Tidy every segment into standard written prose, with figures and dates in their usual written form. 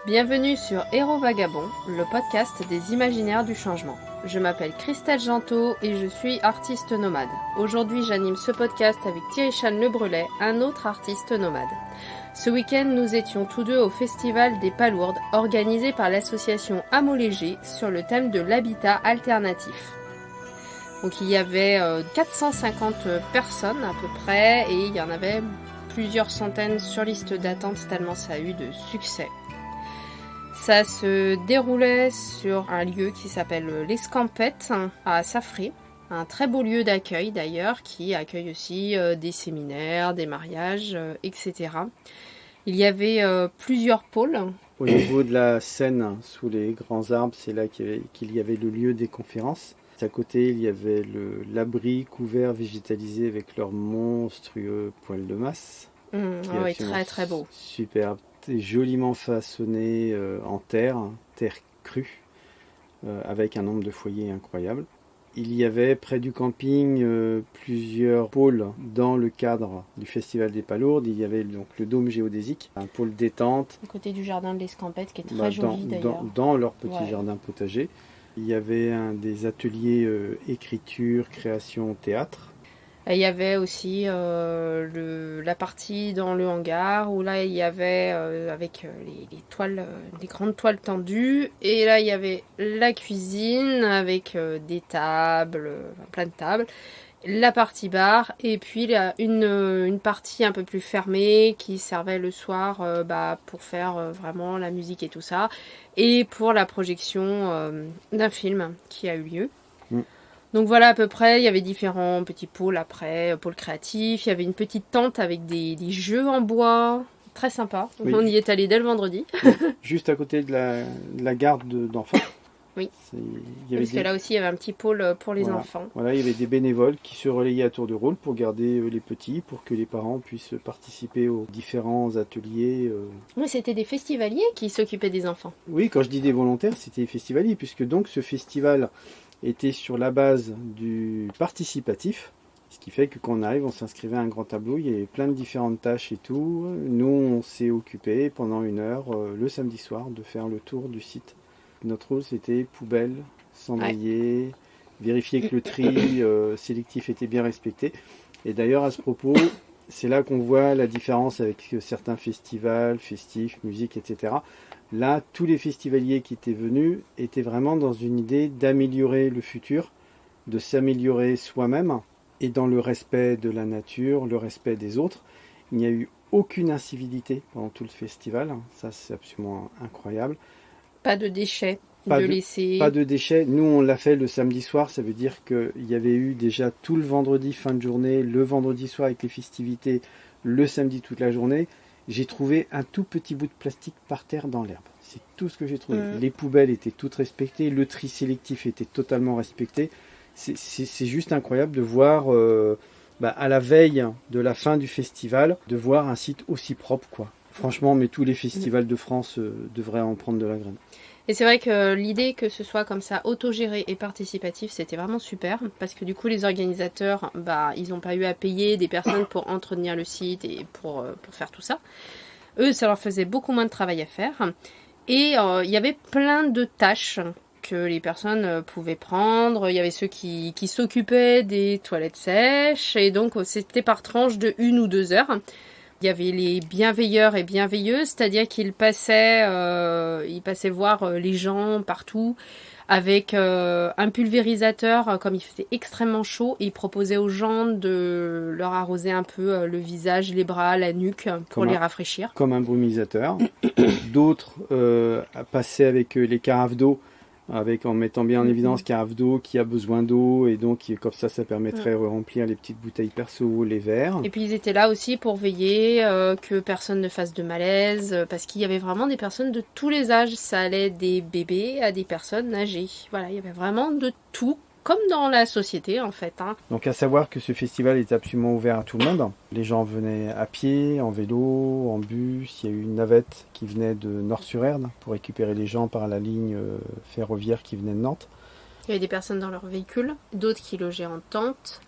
Bienvenue sur Héros Vagabond, le podcast des imaginaires du changement. Je m'appelle Christelle Gentot et je suis artiste nomade. Aujourd'hui, j'anime ce podcast avec Thierry-Chan Lebrelet, un autre artiste nomade. Ce week-end, nous étions tous deux au Festival des Palourdes, organisé par l'association Hameau Léger sur le thème de l'habitat alternatif. Donc il y avait 450 personnes à peu près et il y en avait plusieurs centaines sur liste d'attente tellement ça a eu de succès. Ça se déroulait sur un lieu qui s'appelle l'Escampette à Saffré, un très beau lieu d'accueil d'ailleurs qui accueille aussi des séminaires, des mariages, etc. Il y avait plusieurs pôles. Au niveau de la scène, sous les grands arbres, c'est là qu'il y avait le lieu des conférences. À côté, il y avait l'abri couvert végétalisé avec leurs monstrueux poils de masse. Oui, très très beau. Superbe, joliment façonné en terre crue, avec un nombre de foyers incroyable. Il y avait près du camping plusieurs pôles dans le cadre du Festival des Palourdes. Il y avait donc le dôme géodésique, un pôle détente. À côté du jardin de l'Escampette qui est très joli d'ailleurs. Dans leur petit jardin potager. Il y avait des ateliers écriture, création, théâtre. Il y avait aussi la partie dans le hangar où là il y avait avec les toiles, les grandes toiles tendues. Et là il y avait la cuisine avec des tables, plein de tables. La partie bar et puis une partie un peu plus fermée qui servait le soir pour faire vraiment la musique et tout ça et pour la projection d'un film qui a eu lieu. Donc voilà à peu près, il y avait différents petits pôles après, pôle créatif, il y avait une petite tente avec des jeux en bois, très sympa. Donc on y est allé dès le vendredi. Juste à côté de la gare d'enfants. Oui, parce que là aussi il y avait un petit pôle pour les enfants. Voilà, il y avait des bénévoles qui se relayaient à tour de rôle pour garder les petits, pour que les parents puissent participer aux différents ateliers. Oui, c'était des festivaliers qui s'occupaient des enfants. Oui, quand je dis des volontaires, c'était des festivaliers, puisque donc ce festival était sur la base du participatif, ce qui fait que quand on arrive, on s'inscrivait à un grand tableau, il y avait plein de différentes tâches et tout. Nous, on s'est occupé pendant 1 heure, le samedi soir, de faire le tour du site. Notre rôle, c'était poubelle, cendrier, vérifier que le tri sélectif était bien respecté. Et d'ailleurs, à ce propos, c'est là qu'on voit la différence avec certains festivals, festifs, musique, etc. Là, tous les festivaliers qui étaient venus étaient vraiment dans une idée d'améliorer le futur, de s'améliorer soi-même, et dans le respect de la nature, le respect des autres. Il n'y a eu aucune incivilité pendant tout le festival, ça c'est absolument incroyable. Pas de déchets, Pas de déchets. Nous, on l'a fait le samedi soir. Ça veut dire qu'il y avait eu déjà tout le vendredi fin de journée, le vendredi soir avec les festivités, le samedi toute la journée. J'ai trouvé un tout petit bout de plastique par terre dans l'herbe. C'est tout ce que j'ai trouvé. Les poubelles étaient toutes respectées. Le tri sélectif était totalement respecté. C'est juste incroyable de voir, à la veille de la fin du festival, de voir un site aussi propre, quoi. Franchement, mais tous les festivals de France devraient en prendre de la graine. Et c'est vrai que l'idée que ce soit comme ça autogéré et participatif, c'était vraiment super parce que du coup les organisateurs, ils n'ont pas eu à payer des personnes pour entretenir le site et pour faire tout ça. Eux, ça leur faisait beaucoup moins de travail à faire. Et il y avait plein de tâches que les personnes pouvaient prendre. Il y avait ceux qui s'occupaient des toilettes sèches et donc c'était par tranche de 1 ou 2 heures. Il y avait les bienveilleurs et bienveilleuses, c'est-à-dire qu'ils passaient voir les gens partout avec un pulvérisateur, comme il faisait extrêmement chaud, et ils proposaient aux gens de leur arroser un peu le visage, les bras, la nuque, pour les rafraîchir. Comme un brumisateur. D'autres passaient avec les carafes d'eau, en mettant bien en évidence carafe d'eau qui a besoin d'eau, et donc comme ça permettrait de remplir les petites bouteilles perso, les verres. Et puis ils étaient là aussi pour veiller que personne ne fasse de malaise, parce qu'il y avait vraiment des personnes de tous les âges. Ça allait des bébés à des personnes âgées. Voilà, il y avait vraiment de tout, comme dans la société en fait. Donc à savoir que ce festival est absolument ouvert à tout le monde. Les gens venaient à pied, en vélo, en bus. Il y a eu une navette qui venait de Nord-sur-Erdre pour récupérer les gens par la ligne ferroviaire qui venait de Nantes. Il y avait des personnes dans leur véhicule, d'autres qui logeaient en tente.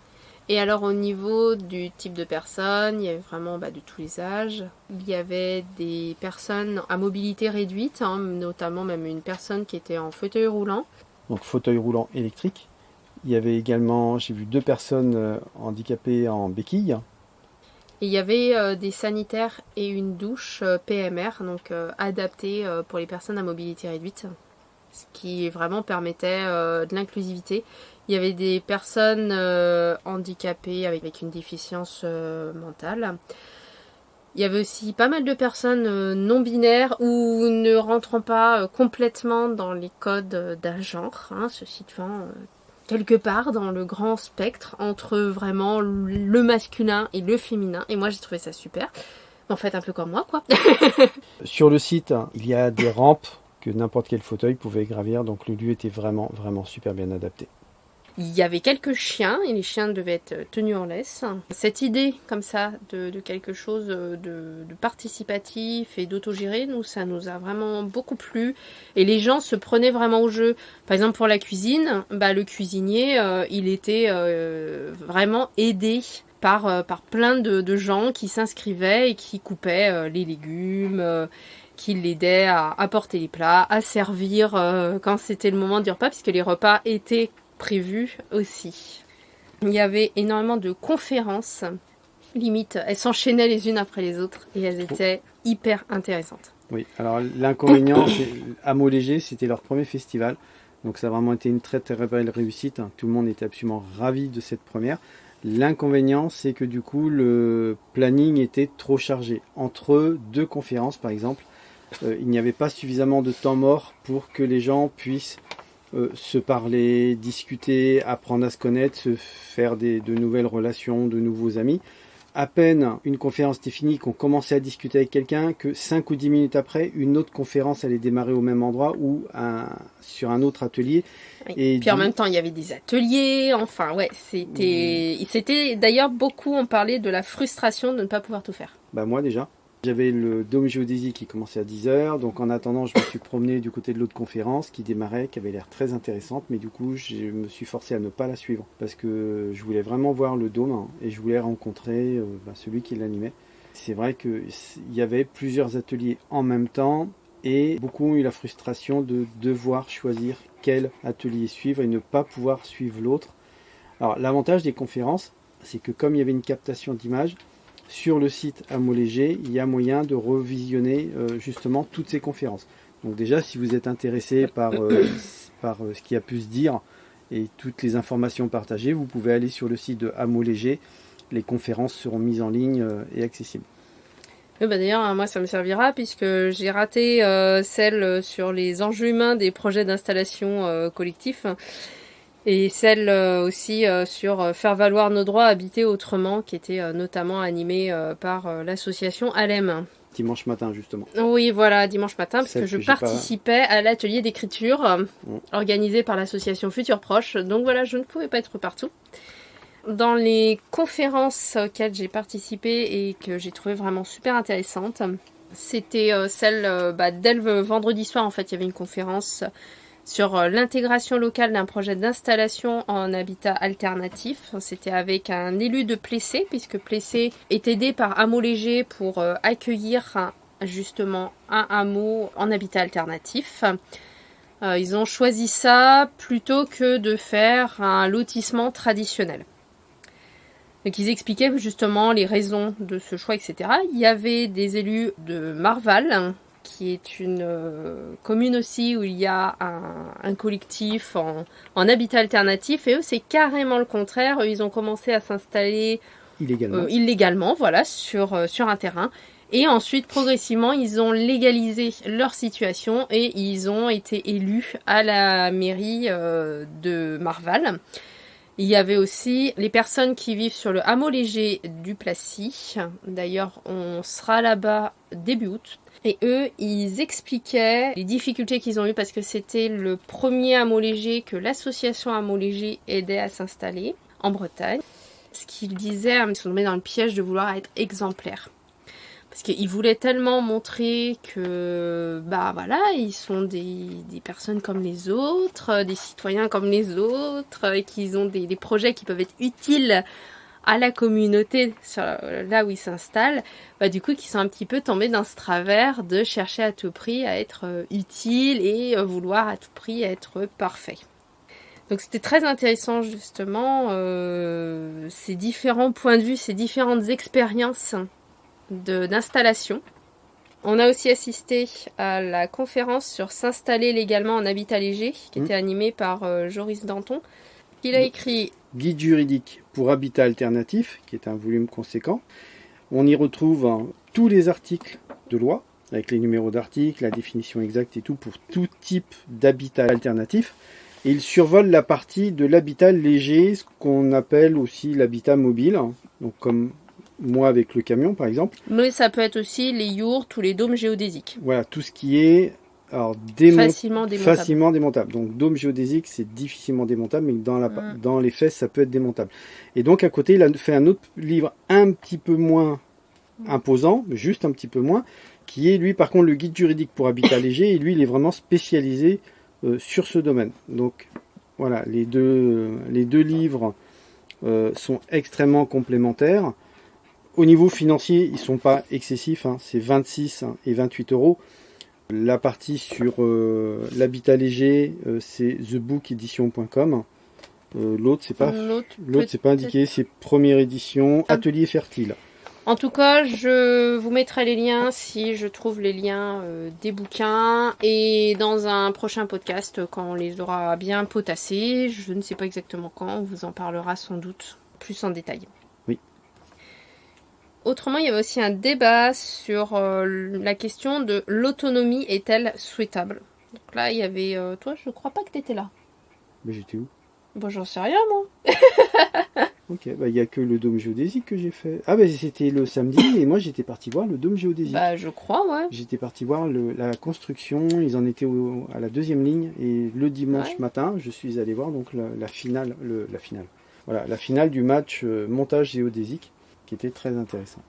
Et alors au niveau du type de personnes, il y avait vraiment de tous les âges. Il y avait des personnes à mobilité réduite, notamment même une personne qui était en fauteuil roulant. Donc fauteuil roulant électrique. Il y avait également, j'ai vu 2 personnes handicapées en béquille. Et il y avait des sanitaires et une douche PMR, donc adaptée pour les personnes à mobilité réduite, ce qui vraiment permettait de l'inclusivité. Il y avait des personnes handicapées avec une déficience mentale. Il y avait aussi pas mal de personnes non-binaires ou ne rentrant pas complètement dans les codes d'un genre, se situant quelque part dans le grand spectre entre vraiment le masculin et le féminin. Et moi, j'ai trouvé ça super. En fait, un peu comme moi, quoi. Sur le site, il y a des rampes que n'importe quel fauteuil pouvait gravir, donc le lieu était vraiment, vraiment super bien adapté. Il y avait quelques chiens et les chiens devaient être tenus en laisse. Cette idée comme ça de quelque chose de participatif et d'autogéré, ça nous a vraiment beaucoup plu. Et les gens se prenaient vraiment au jeu. Par exemple pour la cuisine, le cuisinier, il était vraiment aidé par plein de gens qui s'inscrivaient et qui coupaient les légumes, qui l'aidaient à apporter les plats, à servir quand c'était le moment du repas, puisque les repas étaient prévu aussi. Il y avait énormément de conférences, limite, elles s'enchaînaient les unes après les autres et elles étaient hyper intéressantes. Oui, alors l'inconvénient, Hameau Léger, c'était leur premier festival, donc ça a vraiment été une très très belle réussite, tout le monde était absolument ravi de cette première. L'inconvénient, c'est que du coup, le planning était trop chargé. Entre 2 conférences, par exemple, il n'y avait pas suffisamment de temps mort pour que les gens puissent se parler, discuter, apprendre à se connaître, se faire de nouvelles relations, de nouveaux amis. À peine une conférence était finie, qu'on commençait à discuter avec quelqu'un, que 5 ou 10 minutes après, une autre conférence allait démarrer au même endroit ou sur un autre atelier. Oui. Et puis en même temps, il y avait des ateliers, c'était d'ailleurs beaucoup, on parlait de la frustration de ne pas pouvoir tout faire. Moi déjà. J'avais le Dôme Géodésie qui commençait à 10h, donc en attendant je me suis promené du côté de l'autre conférence qui démarrait, qui avait l'air très intéressante, mais du coup je me suis forcé à ne pas la suivre, parce que je voulais vraiment voir le Dôme et je voulais rencontrer celui qui l'animait. C'est vrai qu'il y avait plusieurs ateliers en même temps, et beaucoup ont eu la frustration de devoir choisir quel atelier suivre et ne pas pouvoir suivre l'autre. Alors l'avantage des conférences, c'est que comme il y avait une captation d'image, sur le site Hameau Léger, il y a moyen de revisionner justement toutes ces conférences. Donc déjà, si vous êtes intéressé par ce qui a pu se dire et toutes les informations partagées, vous pouvez aller sur le site de Hameau Léger. Les conférences seront mises en ligne et accessibles. D'ailleurs, moi, ça me servira puisque j'ai raté celle sur les enjeux humains des projets d'installation collectifs. Et celle aussi sur faire valoir nos droits à habiter autrement, qui était notamment animée par l'association Alem. Dimanche matin, justement. Oui, voilà, dimanche matin, parce que je participais à l'atelier d'écriture organisé par l'association Futur Proche. Donc voilà, je ne pouvais pas être partout. Dans les conférences auxquelles j'ai participé et que j'ai trouvé vraiment super intéressantes, c'était celle dès le vendredi soir, en fait, il y avait une conférence sur l'intégration locale d'un projet d'installation en habitat alternatif. C'était avec un élu de Plessé, puisque Plessé est aidé par Hameau Léger pour accueillir justement un hameau en habitat alternatif. Ils ont choisi ça plutôt que de faire un lotissement traditionnel. Donc ils expliquaient justement les raisons de ce choix, etc. Il y avait des élus de Marval, qui est une commune aussi où il y a un collectif en habitat alternatif, et eux c'est carrément le contraire. Eux, ils ont commencé à s'installer illégalement voilà, sur un terrain, et ensuite progressivement ils ont légalisé leur situation et ils ont été élus à la mairie de Marval. Il y avait aussi les personnes qui vivent sur le hameau léger du Placy. D'ailleurs, on sera là-bas début août. Et eux, ils expliquaient les difficultés qu'ils ont eues parce que c'était le premier hameau léger que l'association Hameau Léger aidait à s'installer en Bretagne. Ce qu'ils disaient, ils sont tombés dans le piège de vouloir être exemplaires. Parce qu'ils voulaient tellement montrer que, ils sont des personnes comme les autres, des citoyens comme les autres, et qu'ils ont des projets qui peuvent être utiles à la communauté là où ils s'installent, du coup, qui sont un petit peu tombés dans ce travers de chercher à tout prix à être utile et vouloir à tout prix être parfait. Donc c'était très intéressant justement ces différents points de vue, ces différentes expériences d'installation. On a aussi assisté à la conférence sur s'installer légalement en habitat léger, qui était animée par Joris Danton. Il a écrit Guide juridique pour habitat alternatif, qui est un volume conséquent. On y retrouve tous les articles de loi, avec les numéros d'articles, la définition exacte et tout, pour tout type d'habitat alternatif. Et il survole la partie de l'habitat léger, ce qu'on appelle aussi l'habitat mobile, donc comme moi avec le camion par exemple. Mais ça peut être aussi les yourtes ou les dômes géodésiques. Voilà, tout ce qui est facilement démontable. Donc dôme géodésique, c'est difficilement démontable, mais dans les faits, ça peut être démontable. Et donc à côté, il a fait un autre livre un petit peu moins imposant, juste un petit peu moins, qui est lui par contre le guide juridique pour habitat léger, et lui il est vraiment spécialisé sur ce domaine. Donc voilà, les deux livres sont extrêmement complémentaires. Au niveau financier, ils ne sont pas excessifs, c'est 26 et 28 euros. La partie sur l'habitat léger, c'est thebookedition.com. L'autre, c'est pas indiqué, c'est première édition, Atelier Fertile. En tout cas, je vous mettrai les liens si je trouve les liens des bouquins. Et dans un prochain podcast, quand on les aura bien potassés, je ne sais pas exactement quand, on vous en parlera sans doute plus en détail. Oui. Autrement, il y avait aussi un débat sur la question de l'autonomie est-elle souhaitable. Donc là, il y avait... toi, je crois pas que tu étais là. Mais j'étais où ? Bon, j'en sais rien, moi. Ok, il n'y a que le dôme géodésique que j'ai fait. Ah, c'était le samedi et moi j'étais parti voir le dôme géodésique. Je crois, ouais. J'étais parti voir la construction, ils en étaient à la deuxième ligne et le dimanche matin, je suis allé voir donc la finale. Voilà, la finale du match montage géodésique qui était très intéressant.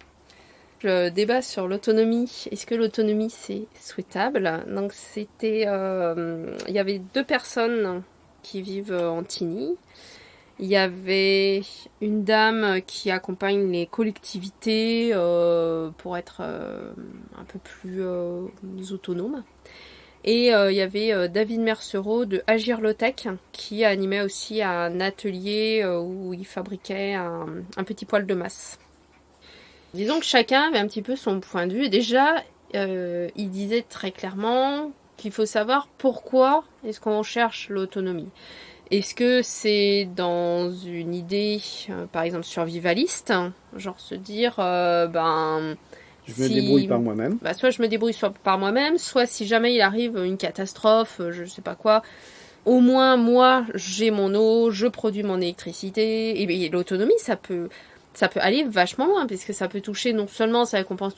Le débat sur l'autonomie, est-ce que l'autonomie c'est souhaitable ? Donc c'était, il y avait 2 personnes qui vivent en Tigny. Il y avait une dame qui accompagne les collectivités pour être un peu plus autonome. Et il y avait David Mercereau de Agir Lotech qui animait aussi un atelier où il fabriquait un petit poêle de masse. Disons que chacun avait un petit peu son point de vue. Déjà, il disait très clairement qu'il faut savoir pourquoi est-ce qu'on cherche l'autonomie. Est-ce que c'est dans une idée, par exemple, survivaliste, genre se dire, je me débrouille par moi-même. Soit je me débrouille par moi-même, soit si jamais il arrive une catastrophe, je sais pas quoi, au moins moi j'ai mon eau, je produis mon électricité, et l'autonomie ça peut aller vachement loin, puisque ça peut toucher non seulement, ça récompense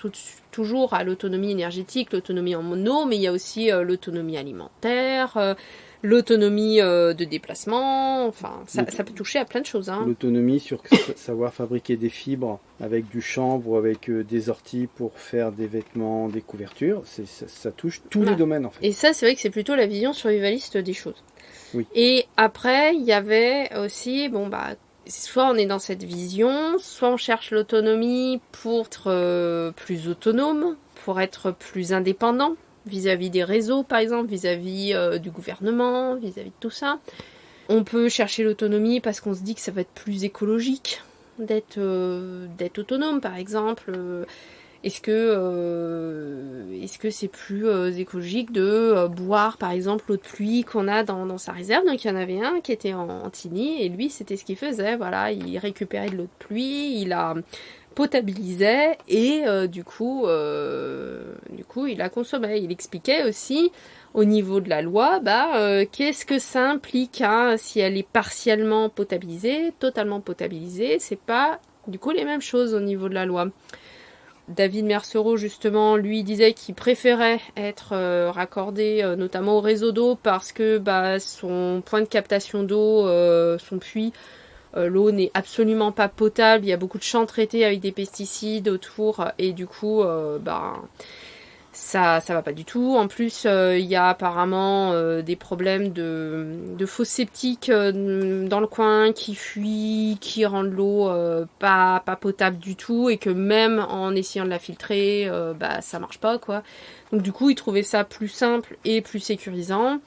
toujours à l'autonomie énergétique, l'autonomie en eau, mais il y a aussi l'autonomie alimentaire, l'autonomie de déplacement, ça peut toucher à plein de choses. L'autonomie sur savoir fabriquer des fibres avec du chanvre ou avec des orties pour faire des vêtements, des couvertures, ça touche tous les domaines en fait. Et ça, c'est vrai que c'est plutôt la vision survivaliste des choses. Oui. Et après, il y avait aussi, soit on est dans cette vision, soit on cherche l'autonomie pour être plus autonome, pour être plus indépendant, vis-à-vis des réseaux, par exemple, vis-à-vis du gouvernement, vis-à-vis de tout ça. On peut chercher l'autonomie parce qu'on se dit que ça va être plus écologique d'être autonome, par exemple. Est-ce que c'est plus écologique de boire, par exemple, l'eau de pluie qu'on a dans sa réserve ? Donc, il y en avait un qui était en Tigny, et lui, c'était ce qu'il faisait. Voilà, il récupérait de l'eau de pluie, il la potabilisait, et du coup, il la consommait. Il expliquait aussi, au niveau de la loi, qu'est-ce que ça implique, si elle est partiellement potabilisée, totalement potabilisée, c'est pas, du coup, les mêmes choses au niveau de la loi. David Mercereau, justement, lui disait qu'il préférait être raccordé notamment au réseau d'eau parce que son point de captation d'eau, son puits, L'eau n'est absolument pas potable, il y a beaucoup de champs traités avec des pesticides autour et du coup ça va pas du tout. En plus il y a apparemment des problèmes de fosses septiques dans le coin qui fuient, qui rendent l'eau pas potable du tout et que même en essayant de la filtrer ça marche pas quoi. Donc du coup ils trouvaient ça plus simple et plus sécurisant.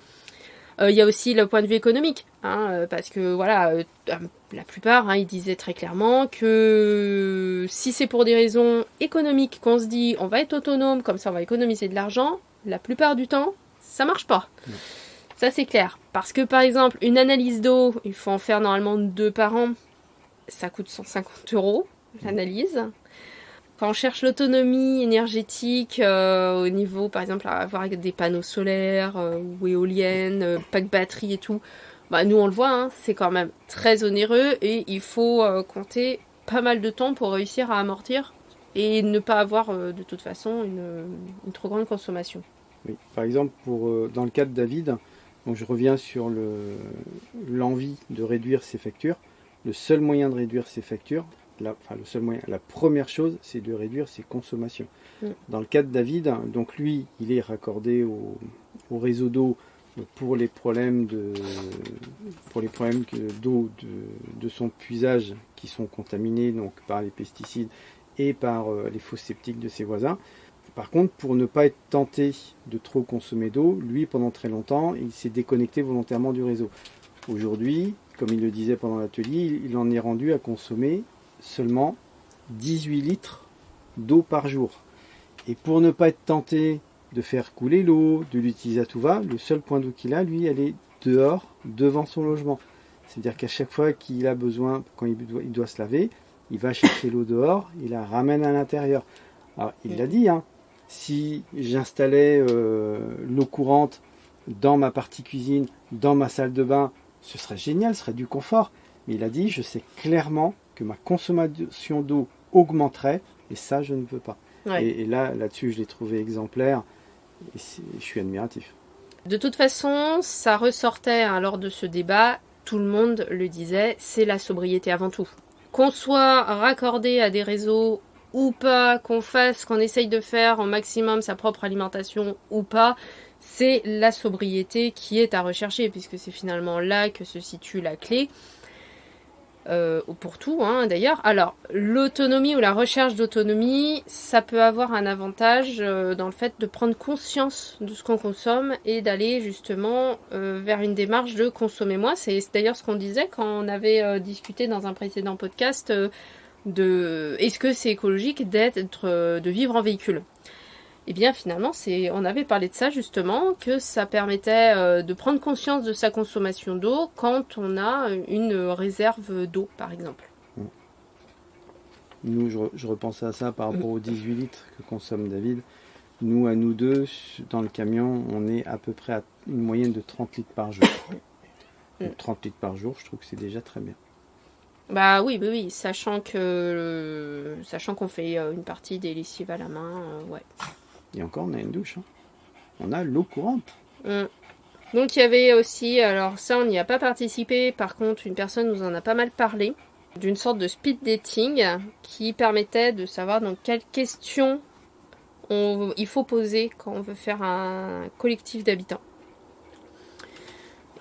Il y a aussi le point de vue économique, parce que voilà, la plupart, ils disaient très clairement que si c'est pour des raisons économiques qu'on se dit on va être autonome, comme ça on va économiser de l'argent, la plupart du temps, ça marche pas. Ça c'est clair. Parce que par exemple, une analyse d'eau, il faut en faire normalement 2 par an, ça coûte 150 € l'analyse. Quand on cherche l'autonomie énergétique au niveau, par exemple, avoir des panneaux solaires ou éoliennes, pack batterie et tout, nous on le voit, c'est quand même très onéreux et il faut compter pas mal de temps pour réussir à amortir et ne pas avoir de toute façon une trop grande consommation. Oui. Par exemple, dans le cas de David, donc je reviens sur l'envie de réduire ses factures. Le seul moyen de réduire ses factures, la première chose, c'est de réduire ses consommations. Dans le cas de David, donc lui, il est raccordé au réseau d'eau pour les problèmes d'eau de son puisage qui sont contaminés donc par les pesticides et par les fosses septiques de ses voisins. Par contre, pour ne pas être tenté de trop consommer d'eau, lui, pendant très longtemps, il s'est déconnecté volontairement du réseau. Aujourd'hui, comme il le disait pendant l'atelier, il en est rendu à consommer seulement 18 litres d'eau par jour. Et pour ne pas être tenté de faire couler l'eau, de l'utiliser à tout va, le seul point d'eau qu'il a, lui, elle est dehors, devant son logement. C'est-à-dire qu'à chaque fois qu'il a besoin, quand il doit se laver, il va chercher l'eau dehors, il la ramène à l'intérieur. Alors, il l'a dit, si j'installais l'eau courante dans ma partie cuisine, dans ma salle de bain, ce serait génial, ce serait du confort. Mais il a dit, je sais clairement que ma consommation d'eau augmenterait, et ça, je ne veux pas. Ouais. Et là-dessus, je l'ai trouvé exemplaire, et je suis admiratif. De toute façon, ça ressortait lors de ce débat, tout le monde le disait, c'est la sobriété avant tout. Qu'on soit raccordé à des réseaux ou pas, qu'on essaye de faire au maximum sa propre alimentation ou pas, c'est la sobriété qui est à rechercher, puisque c'est finalement là que se situe la clé. Pour tout, d'ailleurs. Alors, l'autonomie ou la recherche d'autonomie, ça peut avoir un avantage dans le fait de prendre conscience de ce qu'on consomme et d'aller justement vers une démarche de consommer moins. C'est d'ailleurs ce qu'on disait quand on avait discuté dans un précédent podcast de est-ce que c'est écologique de vivre en véhicule. Eh bien finalement, on avait parlé de ça justement, que ça permettait de prendre conscience de sa consommation d'eau quand on a une réserve d'eau, par exemple. Nous, je repensais à ça par rapport aux 18 litres que consomme David. Nous, à nous deux, dans le camion, on est à peu près à une moyenne de 30 litres par jour. Donc 30 litres par jour, je trouve que c'est déjà très bien. Bah oui, sachant qu'on fait une partie des lessives à la main, ouais. Et encore, on a une douche. On a l'eau courante. Donc il y avait aussi, alors ça on n'y a pas participé, par contre une personne nous en a pas mal parlé, d'une sorte de speed dating qui permettait de savoir dans quelles questions il faut poser quand on veut faire un collectif d'habitants.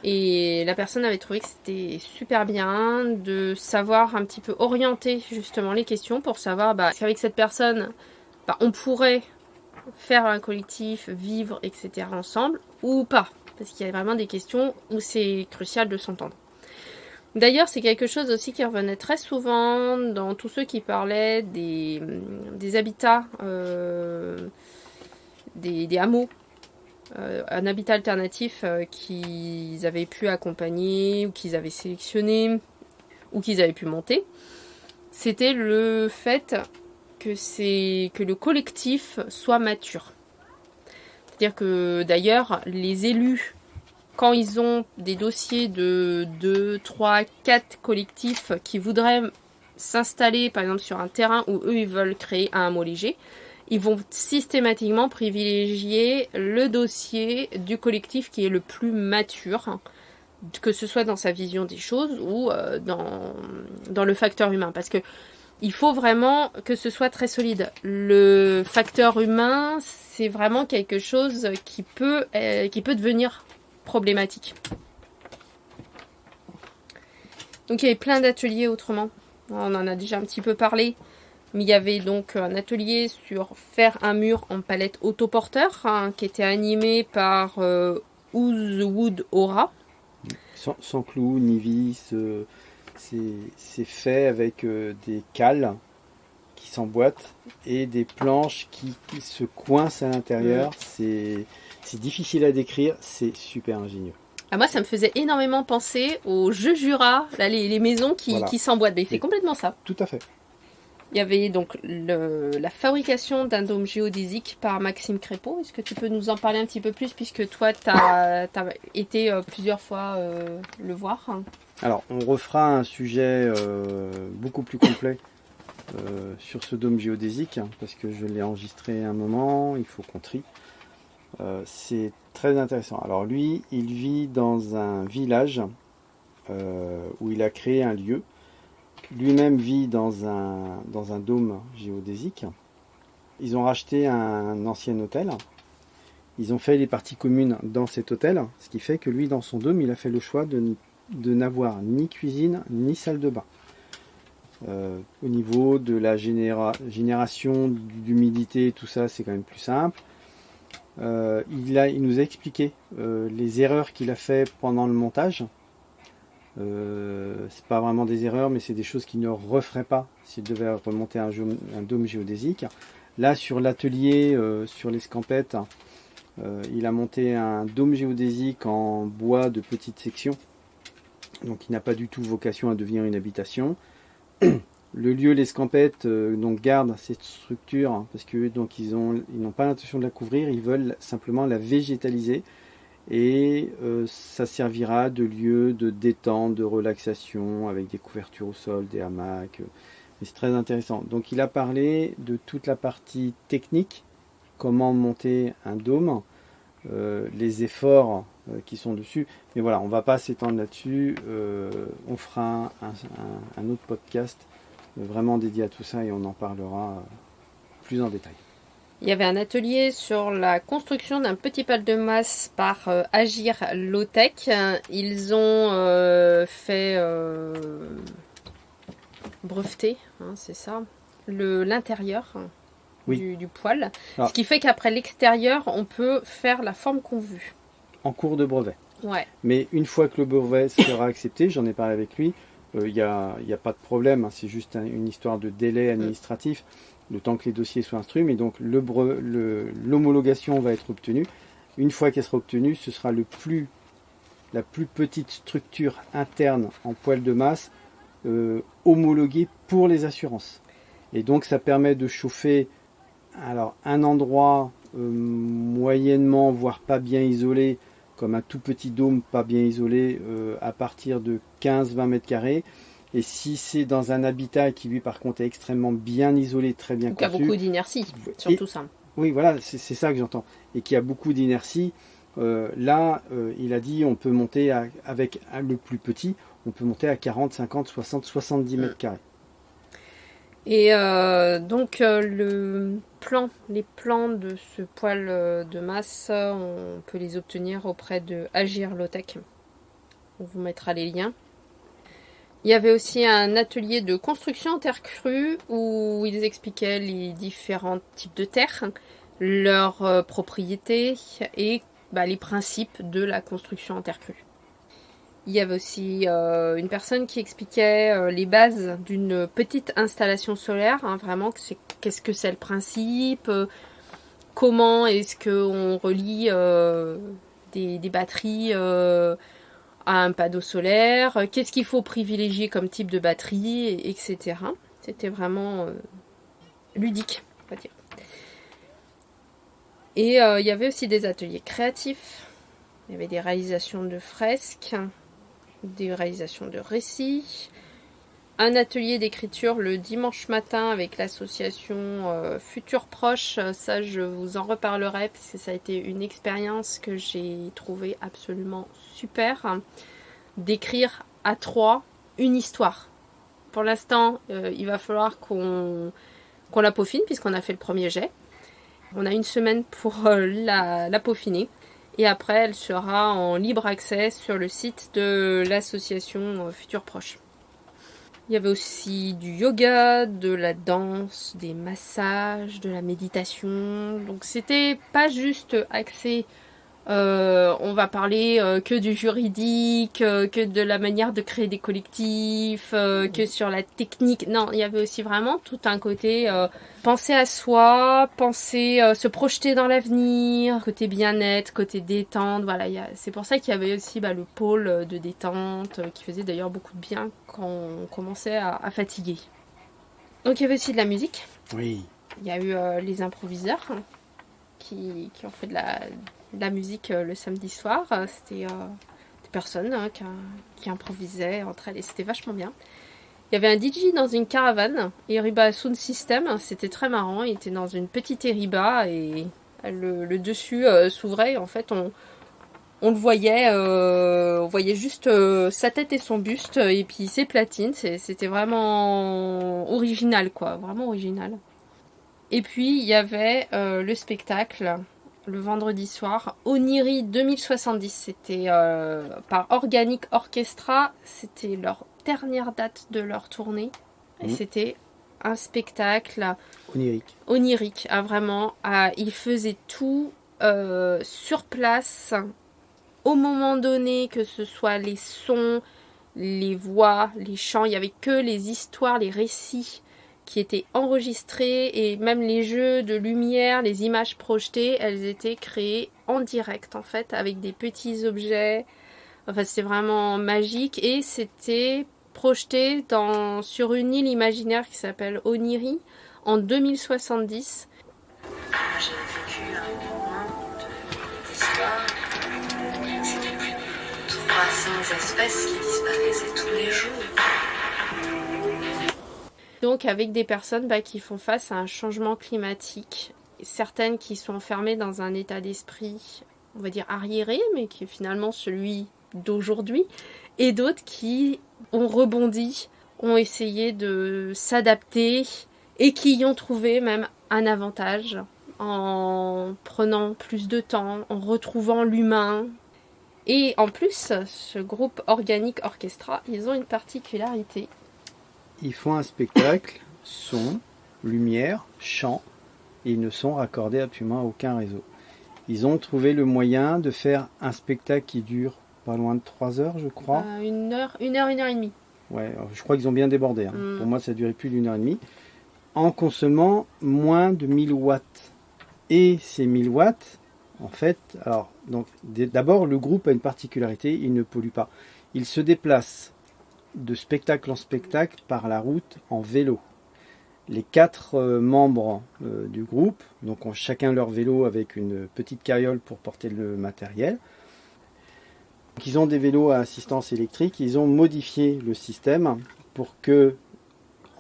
Et la personne avait trouvé que c'était super bien de savoir un petit peu orienter justement les questions pour savoir qu'avec cette personne, on pourrait faire un collectif, vivre, etc. ensemble, ou pas. Parce qu'il y a vraiment des questions où c'est crucial de s'entendre. D'ailleurs, c'est quelque chose aussi qui revenait très souvent dans tous ceux qui parlaient des habitats, des hameaux, un habitat alternatif qu'ils avaient pu accompagner, ou qu'ils avaient sélectionné, ou qu'ils avaient pu monter. C'était le fait que le collectif soit mature. C'est-à-dire que d'ailleurs, les élus, quand ils ont des dossiers de 2, 3, 4 collectifs qui voudraient s'installer par exemple sur un terrain où eux ils veulent créer un hameau léger, ils vont systématiquement privilégier le dossier du collectif qui est le plus mature que ce soit dans sa vision des choses ou dans le facteur humain. Parce que il faut vraiment que ce soit très solide. Le facteur humain, c'est vraiment quelque chose qui peut devenir problématique. Donc il y avait plein d'ateliers autrement. On en a déjà un petit peu parlé. Mais il y avait donc un atelier sur faire un mur en palette autoporteur qui était animé par Ouz Wood Aura. Sans clous ni vis, c'est fait avec des cales qui s'emboîtent et des planches qui se coincent à l'intérieur. C'est difficile à décrire, c'est super ingénieux. Ah, moi, ça me faisait énormément penser aux jeux Jura, là, les maisons qui s'emboîtent. Mais c'est complètement ça. Tout à fait. Il y avait donc la fabrication d'un dôme géodésique par Maxime Crépeau. Est-ce que tu peux nous en parler un petit peu plus, puisque toi, tu as été plusieurs fois le voir? Alors, on refera un sujet beaucoup plus complet sur ce dôme géodésique, parce que je l'ai enregistré un moment, il faut qu'on trie. C'est très intéressant. Alors lui, il vit dans un village où il a créé un lieu. Lui-même vit dans un dôme géodésique. Ils ont racheté un ancien hôtel. Ils ont fait les parties communes dans cet hôtel, ce qui fait que lui, dans son dôme, il a fait le choix de n'avoir ni cuisine ni salle de bain. Au niveau de la génération d'humidité, tout ça, c'est quand même plus simple. Il nous a expliqué les erreurs qu'il a fait pendant le montage. C'est pas vraiment des erreurs, mais c'est des choses qu'il ne referait pas s'il devait remonter un dôme géodésique. Là, sur l'atelier, sur l'escampette, il a monté un dôme géodésique en bois de petite section. Donc il n'a pas du tout vocation à devenir une habitation. Le lieu, l'escampette, donc garde cette structure parce que donc ils n'ont pas l'intention de la couvrir, ils veulent simplement la végétaliser. Et ça servira de lieu de détente, de relaxation, avec des couvertures au sol, des hamacs. Mais c'est très intéressant. Donc il a parlé de toute la partie technique, comment monter un dôme, les efforts qui sont dessus. Mais voilà, on ne va pas s'étendre là-dessus. On fera un autre podcast vraiment dédié à tout ça et on en parlera plus en détail. Il y avait un atelier sur la construction d'un petit pal de masse par Agir Low-Tech. Ils ont fait breveter, c'est ça, l'intérieur du poêle. Alors, ce qui fait qu'après l'extérieur, on peut faire la forme qu'on veut. En cours de brevet. Ouais. Mais une fois que le brevet sera accepté, j'en ai parlé avec lui, il n'y a pas de problème, c'est juste une histoire de délai administratif. Le temps que les dossiers soient instruits, mais donc l'homologation va être obtenue. Une fois qu'elle sera obtenue, ce sera la plus petite structure interne en poêle de masse homologuée pour les assurances. Et donc ça permet de chauffer un endroit moyennement, voire pas bien isolé, comme un tout petit dôme pas bien isolé, à partir de 15-20 mètres carrés. Et si c'est dans un habitat qui, lui, par contre, est extrêmement bien isolé, très bien conçu... Qui a beaucoup d'inertie, surtout ça. Oui, voilà, c'est ça que j'entends. Et qui a beaucoup d'inertie. Là, il a dit, on peut monter avec le plus petit, on peut monter à 40, 50, 60, 70 mètres carrés. Et donc, les plans de ce poêle de masse, on peut les obtenir auprès de Agir Low-Tech. On vous mettra les liens. Il y avait aussi un atelier de construction en terre crue où ils expliquaient les différents types de terre, leurs propriétés et les principes de la construction en terre crue. Il y avait aussi une personne qui expliquait les bases d'une petite installation solaire, vraiment qu'est-ce que c'est le principe, comment est-ce qu'on relie des batteries à un panneau solaire, qu'est-ce qu'il faut privilégier comme type de batterie, etc. C'était vraiment ludique, on va dire. Et il y avait aussi des ateliers créatifs, il y avait des réalisations de fresques, des réalisations de récits, un atelier d'écriture le dimanche matin avec l'association Futur Proche. Ça, je vous en reparlerai parce que ça a été une expérience que j'ai trouvée absolument super. d'écrire à 3 une histoire. Pour l'instant, il va falloir qu'on la peaufine puisqu'on a fait le premier jet. On a 1 semaine pour la peaufiner. Et après, elle sera en libre accès sur le site de l'association Futur Proche. Il y avait aussi du yoga, de la danse, des massages, de la méditation. Donc c'était pas juste axé on va parler que du juridique, que de la manière de créer des collectifs, que sur la technique. Non, il y avait aussi vraiment tout un côté penser à soi, penser se projeter dans l'avenir, côté bien-être, côté détente. Voilà, c'est pour ça qu'il y avait aussi le pôle de détente qui faisait d'ailleurs beaucoup de bien quand on commençait à fatiguer. Donc il y avait aussi de la musique. Oui. Il y a eu les improviseurs qui ont fait de la musique le samedi soir. C'était des personnes qui improvisaient entre elles et c'était vachement bien. Il y avait un DJ dans une caravane, Eriba Sound System, c'était très marrant. Il était dans une petite Eriba et le dessus s'ouvrait et en fait on le voyait, on voyait juste sa tête et son buste et puis ses platines. C'était vraiment original quoi, vraiment original. Et puis il y avait le spectacle le vendredi soir, Oniri 2070, c'était par Organic Orchestra, c'était leur dernière date de leur tournée, et c'était un spectacle onirique, vraiment, ils faisaient tout sur place, au moment donné, que ce soit les sons, les voix, les chants, il n'y avait que les histoires, les récits qui étaient enregistrées et même les jeux de lumière, les images projetées, elles étaient créées en direct en fait avec des petits objets. Enfin, c'était vraiment magique et c'était projeté sur une île imaginaire qui s'appelle Oniri en 2070. J'ai vécu un moment d'histoire. C'était plus de 300 espèces qui disparaissaient tous les jours. Donc avec des personnes qui font face à un changement climatique, certaines qui sont enfermées dans un état d'esprit, on va dire arriéré, mais qui est finalement celui d'aujourd'hui, et d'autres qui ont rebondi, ont essayé de s'adapter et qui y ont trouvé même un avantage en prenant plus de temps, en retrouvant l'humain. Et en plus, ce groupe Organic Orchestra, ils ont une particularité. Ils font un spectacle, son, lumière, chant, et ils ne sont raccordés absolument à aucun réseau. Ils ont trouvé le moyen de faire un spectacle qui dure pas loin de 3 heures, je crois. 1 heure et demie. Ouais, je crois qu'ils ont bien débordé. Pour moi, ça a duré plus d'1 heure et demie. En consommant moins de 1000 watts. Et ces 1000 watts, en fait, alors, donc, d'abord, le groupe a une particularité, il ne pollue pas. Il se déplace de spectacle en spectacle par la route en vélo. Les 4 membres du groupe donc ont chacun leur vélo avec une petite carriole pour porter le matériel. Donc, ils ont des vélos à assistance électrique. Ils ont modifié le système pour que,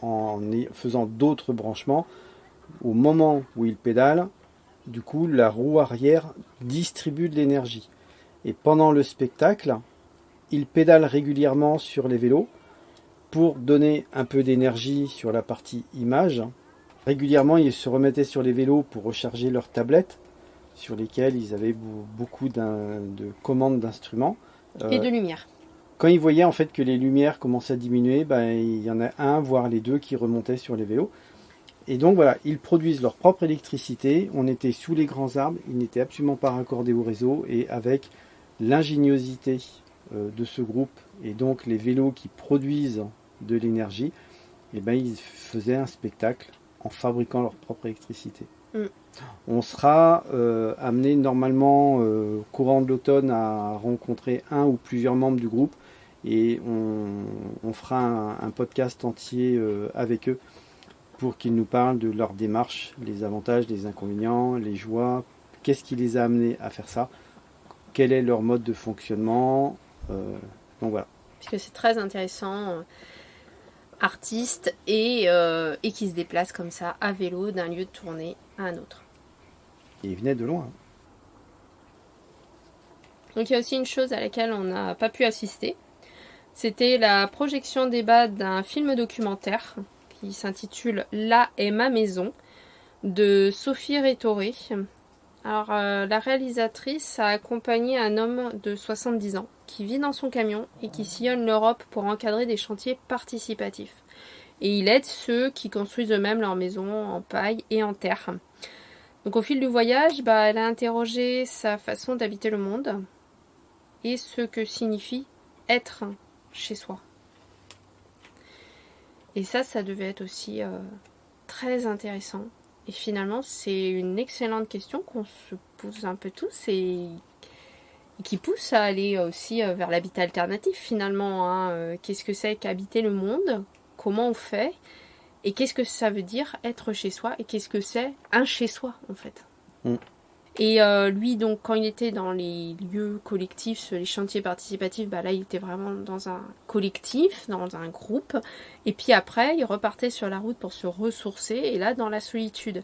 en faisant d'autres branchements, au moment où ils pédalent, du coup, la roue arrière distribue de l'énergie. Et pendant le spectacle, ils pédalent régulièrement sur les vélos pour donner un peu d'énergie sur la partie image. Régulièrement, ils se remettaient sur les vélos pour recharger leurs tablettes sur lesquelles ils avaient beaucoup de commandes d'instruments. Et de lumière. Quand ils voyaient en fait que les lumières commençaient à diminuer, il y en a un, voire les 2 qui remontaient sur les vélos. Et donc voilà, ils produisent leur propre électricité. On était sous les grands arbres, ils n'étaient absolument pas raccordés au réseau. Et avec l'ingéniosité de ce groupe et donc les vélos qui produisent de l'énergie, ils faisaient un spectacle en fabriquant leur propre électricité. On sera amené normalement courant de l'automne à rencontrer un ou plusieurs membres du groupe et on fera un podcast entier avec eux pour qu'ils nous parlent de leur démarche, les avantages, les inconvénients, les joies, qu'est-ce qui les a amenés à faire ça, quel est leur mode de fonctionnement, donc voilà. Parce que c'est très intéressant, artistes et qui se déplacent comme ça à vélo d'un lieu de tournée à un autre. Et ils venaient de loin. Donc il y a aussi une chose à laquelle on n'a pas pu assister. C'était la projection débat d'un film documentaire qui s'intitule Là est ma maison de Sophie Rétoré. Alors, la réalisatrice a accompagné un homme de 70 ans qui vit dans son camion et qui sillonne l'Europe pour encadrer des chantiers participatifs. Et il aide ceux qui construisent eux-mêmes leur maison en paille et en terre. Donc au fil du voyage, elle a interrogé sa façon d'habiter le monde et ce que signifie être chez soi. Et ça devait être aussi très intéressant. Et finalement, c'est une excellente question qu'on se pose un peu tous et qui pousse à aller aussi vers l'habitat alternatif finalement. Qu'est-ce que c'est qu'habiter le monde ? Comment on fait ? Et qu'est-ce que ça veut dire être chez soi ? Et qu'est-ce que c'est un chez soi en fait ? Et lui, donc, quand il était dans les lieux collectifs, les chantiers participatifs, là, il était vraiment dans un collectif, dans un groupe. Et puis après, il repartait sur la route pour se ressourcer, et là, dans la solitude.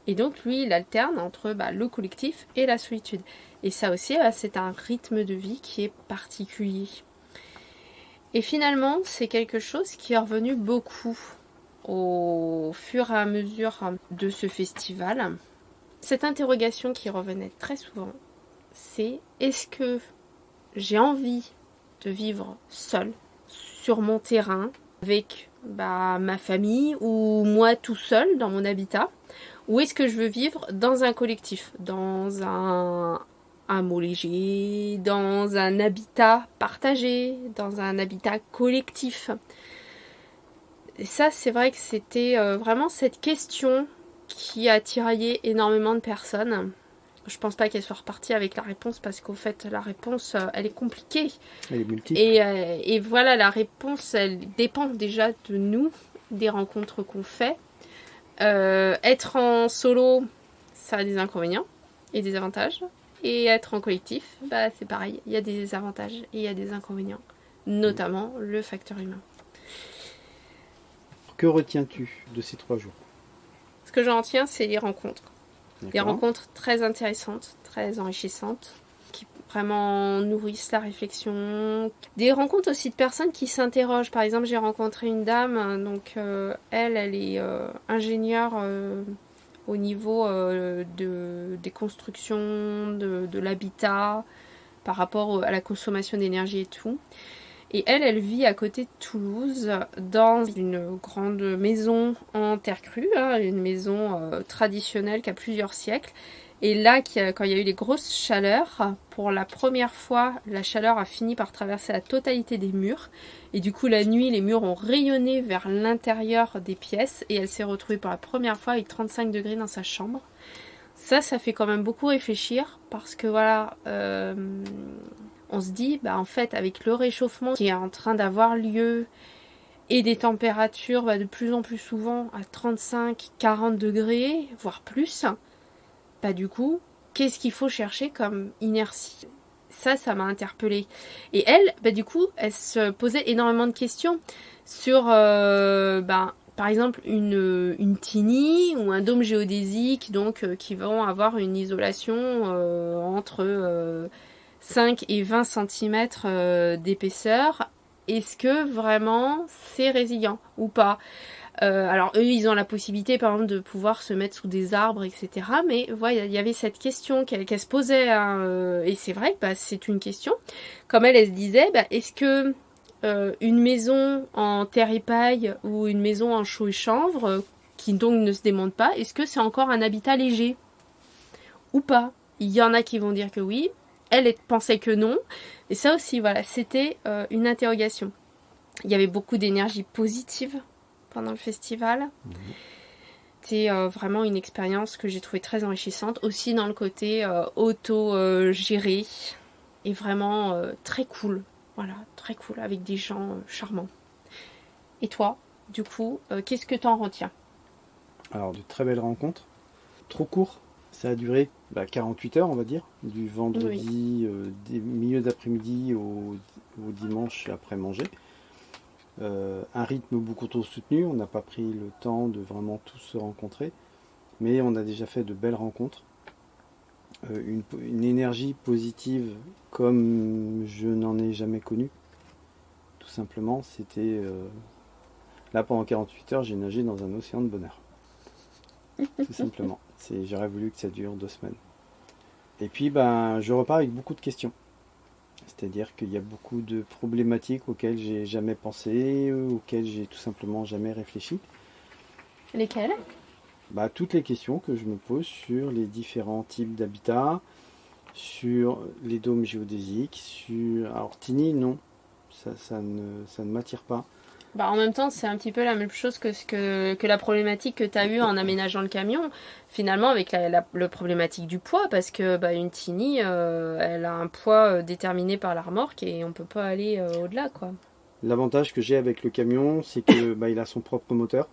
Et donc, lui, il alterne entre le collectif et la solitude. Et ça aussi, c'est un rythme de vie qui est particulier. Et finalement, c'est quelque chose qui est revenu beaucoup au fur et à mesure de ce festival. Cette interrogation qui revenait très souvent, c'est est-ce que j'ai envie de vivre seule sur mon terrain avec ma famille ou moi tout seul dans mon habitat, ou est-ce que je veux vivre dans un collectif, dans un hameau léger, dans un habitat partagé, dans un habitat collectif. Et ça, c'est vrai que c'était vraiment cette question qui a tiraillé énormément de personnes. Je pense pas qu'elle soit repartie avec la réponse parce qu'au fait, la réponse, elle est compliquée. Elle est multiple. Et voilà, la réponse, elle dépend déjà de nous, des rencontres qu'on fait. Être en solo, ça a des inconvénients et des avantages. Et être en collectif, c'est pareil. Il y a des avantages et il y a des inconvénients. Notamment le facteur humain. Que retiens-tu de ces 3 jours ? Ce que j'en retiens, c'est les rencontres. D'accord. Des rencontres très intéressantes, très enrichissantes, qui vraiment nourrissent la réflexion. Des rencontres aussi de personnes qui s'interrogent. Par exemple, j'ai rencontré une dame, donc elle est ingénieure au niveau des constructions, de l'habitat, par rapport à la consommation d'énergie et tout. Et elle vit à côté de Toulouse, dans une grande maison en terre crue, une maison traditionnelle qui a plusieurs siècles. Et là, quand il y a eu les grosses chaleurs, pour la première fois, la chaleur a fini par traverser la totalité des murs. Et du coup, la nuit, les murs ont rayonné vers l'intérieur des pièces. Et elle s'est retrouvée pour la première fois avec 35 degrés dans sa chambre. Ça fait quand même beaucoup réfléchir, parce que voilà... on se dit, en fait, avec le réchauffement qui est en train d'avoir lieu et des températures de plus en plus souvent à 35-40 degrés, voire plus, du coup, qu'est-ce qu'il faut chercher comme inertie ? Ça m'a interpellée. Et elle, du coup, elle se posait énormément de questions sur, par exemple, une tiny ou un dôme géodésique, donc qui vont avoir une isolation entre... 5 et 20 cm d'épaisseur, est-ce que vraiment c'est résilient ou pas ? Alors eux, ils ont la possibilité par exemple de pouvoir se mettre sous des arbres, etc. Mais voilà, il y avait cette question qu'elle se posait, et c'est vrai que c'est une question. Comme elle se disait, est-ce que une maison en terre et paille ou une maison en chaux et chanvre, qui donc ne se démonte pas, est-ce que c'est encore un habitat léger ou pas ? Il y en a qui vont dire que oui. Elle pensait que non. Et ça aussi, voilà, c'était une interrogation. Il y avait beaucoup d'énergie positive pendant le festival. C'était vraiment une expérience que j'ai trouvée très enrichissante. Aussi dans le côté auto-géré. Et vraiment très cool. Voilà, très cool, avec des gens charmants. Et toi, du coup, qu'est-ce que tu en retiens ? Alors, de très belles rencontres. Trop court. Ça a duré 48 heures, on va dire, du vendredi, milieu d'après-midi au dimanche après manger. Un rythme beaucoup trop soutenu, on n'a pas pris le temps de vraiment tous se rencontrer, mais on a déjà fait de belles rencontres. Une énergie positive comme je n'en ai jamais connue, tout simplement, c'était... Là, pendant 48 heures, j'ai nagé dans un océan de bonheur. Tout simplement. J'aurais voulu que ça dure 2 semaines. Et puis, je repars avec beaucoup de questions. C'est-à-dire qu'il y a beaucoup de problématiques auxquelles j'ai jamais pensé, auxquelles j'ai tout simplement jamais réfléchi. Lesquelles? Toutes les questions que je me pose sur les différents types d'habitats, sur les dômes géodésiques, Alors, Tini, non. Ça ne m'attire pas. En même temps, c'est un petit peu la même chose que la problématique que tu as eue en aménageant le camion, finalement, avec la problématique du poids, parce que une Tini, elle a un poids déterminé par la remorque et on peut pas aller au-delà, quoi. L'avantage que j'ai avec le camion, c'est que il a son propre moteur.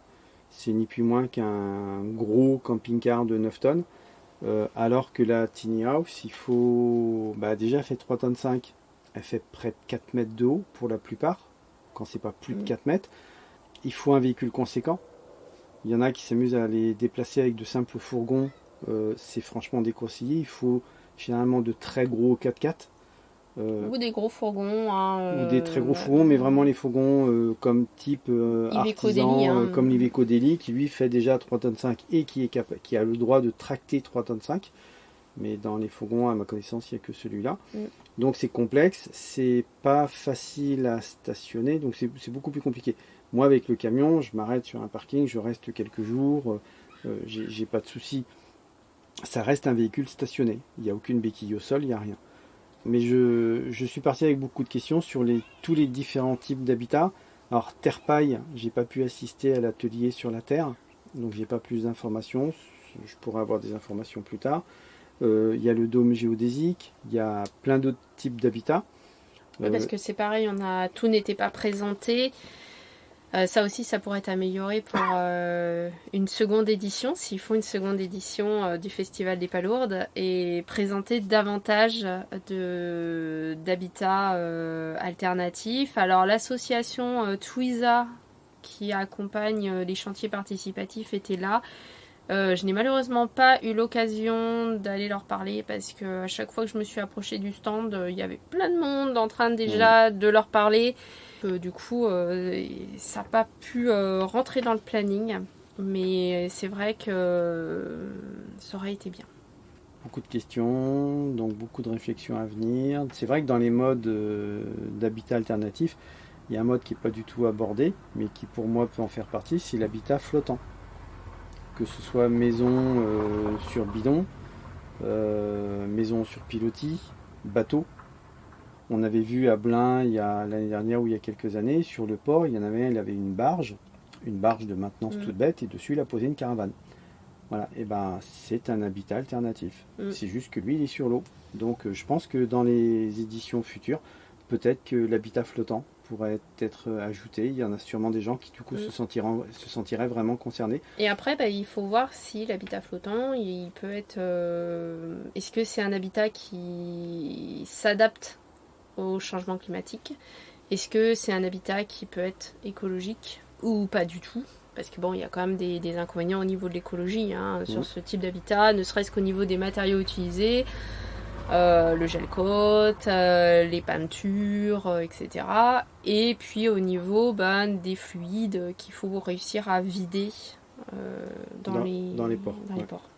C'est ni plus moins qu'un gros camping-car de 9 tonnes. Alors que la Tiny House, il faut... déjà, elle fait 3 tonnes 5. Elle fait près de 4 mètres de haut pour la plupart. Quand c'est pas plus de 4 mètres. Il faut un véhicule conséquent. Il y en a qui s'amusent à les déplacer avec de simples fourgons. C'est franchement déconseillé. Il faut généralement de très gros 4x4. Ou des gros fourgons. Ou des très gros fourgons, mais vraiment les fourgons comme type Iveco artisan, Daily, comme l'Iveco Daily, qui lui fait déjà 3 tonnes 5 et qui a le droit de tracter 3 tonnes 5. Mais dans les fourgons, à ma connaissance, il n'y a que celui-là. Donc c'est complexe, c'est pas facile à stationner, donc c'est beaucoup plus compliqué. Moi, avec le camion, je m'arrête sur un parking, je reste quelques jours, j'ai pas de souci. Ça reste un véhicule stationné, il n'y a aucune béquille au sol, il n'y a rien. Mais je suis parti avec beaucoup de questions sur tous les différents types d'habitats. Alors, terre-paille, j'ai pas pu assister à l'atelier sur la terre, donc j'ai pas plus d'informations. Je pourrais avoir des informations plus tard. Il y a le dôme géodésique, il y a plein d'autres types d'habitats. Parce que c'est pareil, tout n'était pas présenté. Ça aussi, ça pourrait être amélioré pour une seconde édition, s'ils font une seconde édition du Festival des Palourdes, et présenter davantage d'habitats alternatifs. Alors l'association Twiza, qui accompagne les chantiers participatifs, était là. Je n'ai malheureusement pas eu l'occasion d'aller leur parler parce que à chaque fois que je me suis approchée du stand, il y avait plein de monde en train déjà de leur parler. Du coup, ça n'a pas pu rentrer dans le planning, mais c'est vrai que ça aurait été bien. Beaucoup de questions, donc beaucoup de réflexions à venir. C'est vrai que dans les modes d'habitat alternatif, il y a un mode qui n'est pas du tout abordé, mais qui pour moi peut en faire partie, c'est l'habitat flottant. Que ce soit maison sur bidon, maison sur pilotis, bateau. On avait vu à Blain l'année dernière ou il y a quelques années, sur le port, il y en avait un, il avait une barge de maintenance toute bête, et dessus il a posé une caravane. Voilà, et c'est un habitat alternatif. C'est juste que lui il est sur l'eau. Donc je pense que dans les éditions futures, peut-être que l'habitat flottant pourrait être ajouté. Il y en a sûrement des gens qui du coup se sentiraient vraiment concernés. Et après, il faut voir si l'habitat flottant, il peut être... Est-ce que c'est un habitat qui s'adapte au changement climatique? Est-ce que c'est un habitat qui peut être écologique ou pas du tout? Parce que il y a quand même des inconvénients au niveau de l'écologie sur ce type d'habitat, ne serait-ce qu'au niveau des matériaux utilisés. Le gel-coat, les peintures, etc. Et puis au niveau des fluides qu'il faut réussir à vider dans les ports.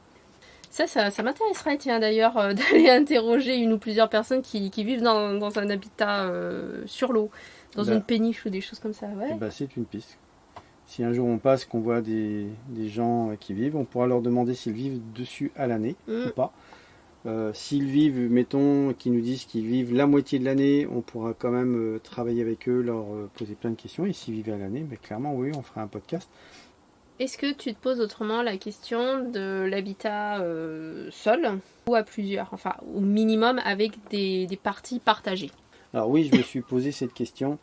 Ça m'intéresserait, tiens, d'ailleurs, d'aller interroger une ou plusieurs personnes qui vivent dans un habitat sur l'eau, dans une péniche ou des choses comme ça. Ouais. C'est une piste. Si un jour on passe, qu'on voit des gens qui vivent, on pourra leur demander s'ils vivent dessus à l'année ou pas. S'ils vivent, mettons, qu'ils nous disent qu'ils vivent la moitié de l'année, on pourra quand même travailler avec eux, leur poser plein de questions. Et s'ils vivaient à l'année, clairement, oui, on fera un podcast. Est-ce que tu te poses autrement la question de l'habitat seul ou à plusieurs, enfin au minimum avec des parties partagées? Alors oui, je me suis posé cette question.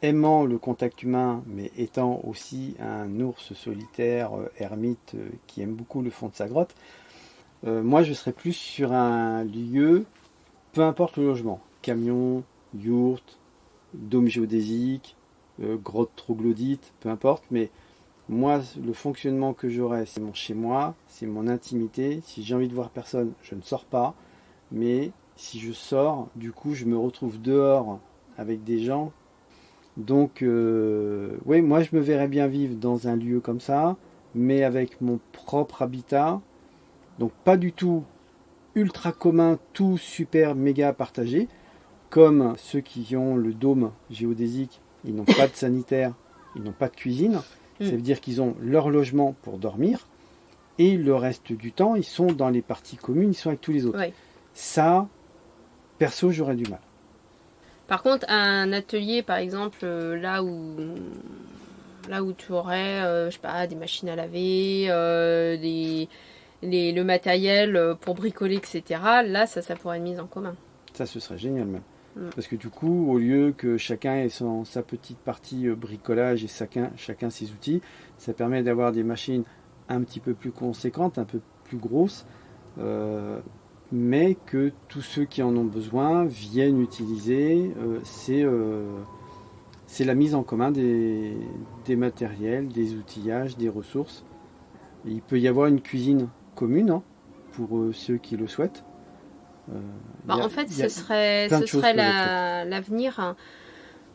Aimant le contact humain, mais étant aussi un ours solitaire, ermite, qui aime beaucoup le fond de sa grotte, moi je serais plus sur un lieu, peu importe le logement, camion, yourte, dôme géodésique, grotte troglodyte, peu importe, mais moi le fonctionnement que j'aurais, c'est mon chez moi, c'est mon intimité. Si j'ai envie de voir personne, je ne sors pas, mais si je sors, du coup je me retrouve dehors avec des gens Donc, oui, moi je me verrais bien vivre dans un lieu comme ça, mais avec mon propre habitat. Donc pas du tout ultra commun, tout super méga partagé, comme ceux qui ont le dôme géodésique, ils n'ont pas de sanitaire, ils n'ont pas de cuisine. Ça veut dire qu'ils ont leur logement pour dormir, et le reste du temps, ils sont dans les parties communes, ils sont avec tous les autres. Ouais. Ça, perso, j'aurais du mal. Par contre, un atelier, par exemple, là où tu aurais, je sais pas, des machines à laver, le matériel pour bricoler, etc. Là, ça pourrait être mis en commun. Ça, ce serait génial même. Parce que du coup, au lieu que chacun ait sa petite partie bricolage et chacun ses outils, ça permet d'avoir des machines un petit peu plus conséquentes, un peu plus grosses, mais que tous ceux qui en ont besoin viennent utiliser. C'est la mise en commun des matériels, des outillages, des ressources. Et il peut y avoir une cuisine commune, hein, pour ceux qui le souhaitent. En fait, ce serait l'avenir, hein,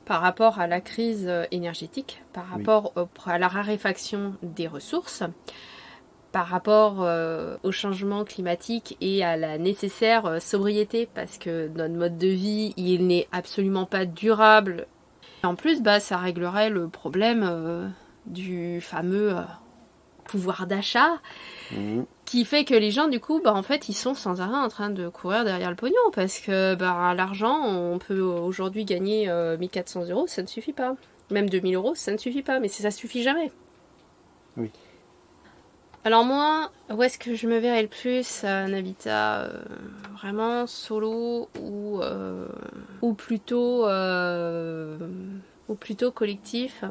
par rapport à la crise énergétique, par rapport à la raréfaction des ressources, par rapport au changement climatique et à la nécessaire sobriété, parce que notre mode de vie, il n'est absolument pas durable. Et en plus, ça réglerait le problème du fameux pouvoir d'achat, qui fait que les gens, du coup, en fait, ils sont sans arrêt en train de courir derrière le pognon, parce que l'argent, on peut aujourd'hui gagner 1400 €, ça ne suffit pas. Même 2000 €, ça ne suffit pas, mais ça suffit jamais. Oui. Alors moi, où est-ce que je me verrais le plus? Un habitat vraiment solo ou plutôt collectif.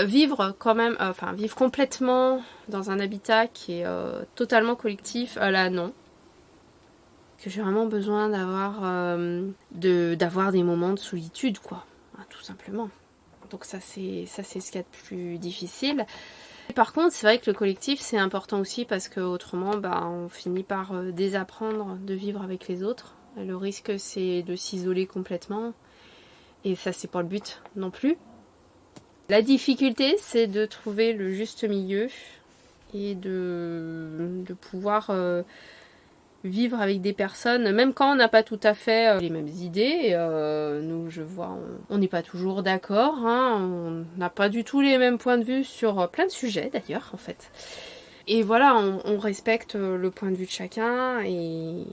Vivre complètement dans un habitat qui est totalement collectif, là non. Que j'ai vraiment besoin d'avoir des moments de solitude, quoi, tout simplement. Donc ça c'est ce qu'il y a de plus difficile. Par contre, c'est vrai que le collectif c'est important aussi, parce que autrement on finit par désapprendre de vivre avec les autres. Et le risque c'est de s'isoler complètement, et ça c'est pas le but non plus. La difficulté, c'est de trouver le juste milieu et de pouvoir vivre avec des personnes, même quand on n'a pas tout à fait les mêmes idées. Nous, je vois, on n'est pas toujours d'accord, hein, on n'a pas du tout les mêmes points de vue sur plein de sujets, d'ailleurs, en fait. Et voilà, on respecte le point de vue de chacun, et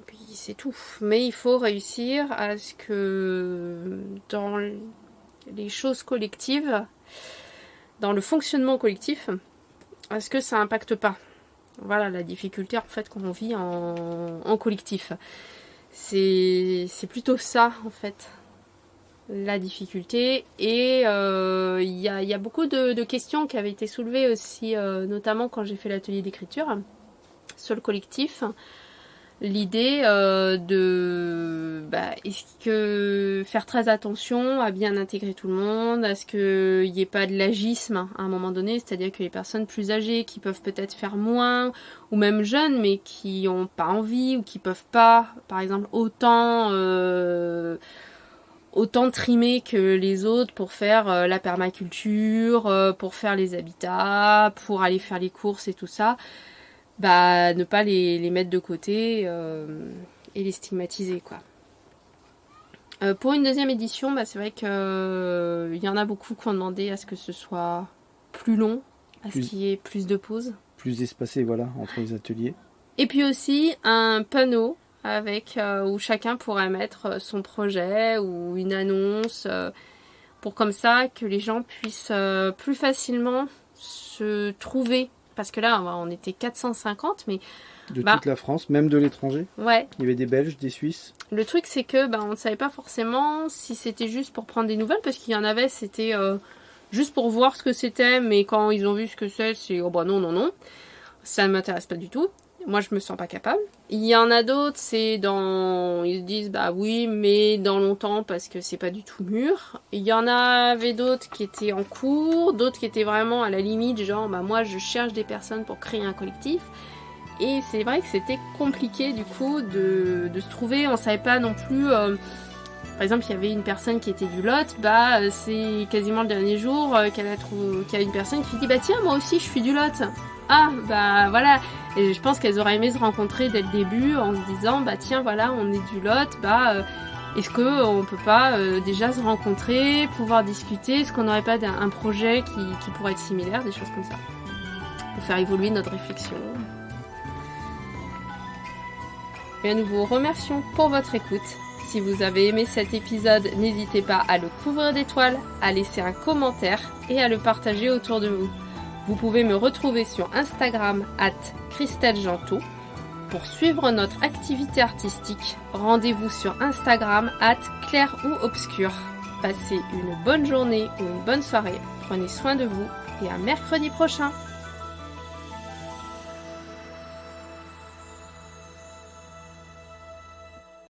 puis c'est tout. Mais il faut réussir à ce que dans les choses collectives, dans le fonctionnement collectif, est-ce que ça impacte pas? Voilà la difficulté en fait quand on vit en collectif. C'est plutôt ça en fait, la difficulté. Et il y a beaucoup de questions qui avaient été soulevées aussi, notamment quand j'ai fait l'atelier d'écriture sur le collectif. L'idée est-ce que faire très attention à bien intégrer tout le monde, à ce qu'il n'y ait pas de l'agisme à un moment donné, c'est-à-dire que les personnes plus âgées qui peuvent peut-être faire moins, ou même jeunes mais qui n'ont pas envie ou qui peuvent pas, par exemple, autant trimer que les autres pour faire la permaculture, pour faire les habitats, pour aller faire les courses et tout ça. Ne pas les mettre de côté et les stigmatiser, quoi. Pour une deuxième édition, c'est vrai qu'il y en a beaucoup qui ont demandé à ce que ce soit plus long, à ce qu'il y ait plus de pauses. Plus espacé, voilà, entre les ateliers. Et puis aussi un panneau avec où chacun pourrait mettre son projet ou une annonce, pour comme ça que les gens puissent plus facilement se trouver. Parce que là, on était 450, mais... De toute la France, même de l'étranger. Ouais. Il y avait des Belges, des Suisses. Le truc, c'est que on ne savait pas forcément si c'était juste pour prendre des nouvelles, parce qu'il y en avait, c'était juste pour voir ce que c'était, mais quand ils ont vu ce que c'est non. Ça ne m'intéresse pas du tout. Moi, je me sens pas capable. Il y en a d'autres, ils se disent, oui, mais dans longtemps, parce que c'est pas du tout mûr. Il y en avait d'autres qui étaient en cours, d'autres qui étaient vraiment à la limite, genre, moi, je cherche des personnes pour créer un collectif. Et c'est vrai que c'était compliqué, du coup, de se trouver. On savait pas non plus Par exemple, il y avait une personne qui était du Lot, c'est quasiment le dernier jour qu'il y a une personne qui dit tiens, moi aussi je suis du Lot. Ah, voilà. Et je pense qu'elles auraient aimé se rencontrer dès le début en se disant tiens, voilà, on est du Lot, est-ce qu'on peut pas déjà se rencontrer, pouvoir discuter, est-ce qu'on n'aurait pas un projet qui pourrait être similaire, des choses comme ça, pour faire évoluer notre réflexion. Et nous vous remercions pour votre écoute. Si vous avez aimé cet épisode, n'hésitez pas à le couvrir d'étoiles, à laisser un commentaire et à le partager autour de vous. Vous pouvez me retrouver sur Instagram @ChristelleGentot. Pour suivre notre activité artistique, rendez-vous sur Instagram @clair ou obscur. Passez une bonne journée ou une bonne soirée, prenez soin de vous et à mercredi prochain.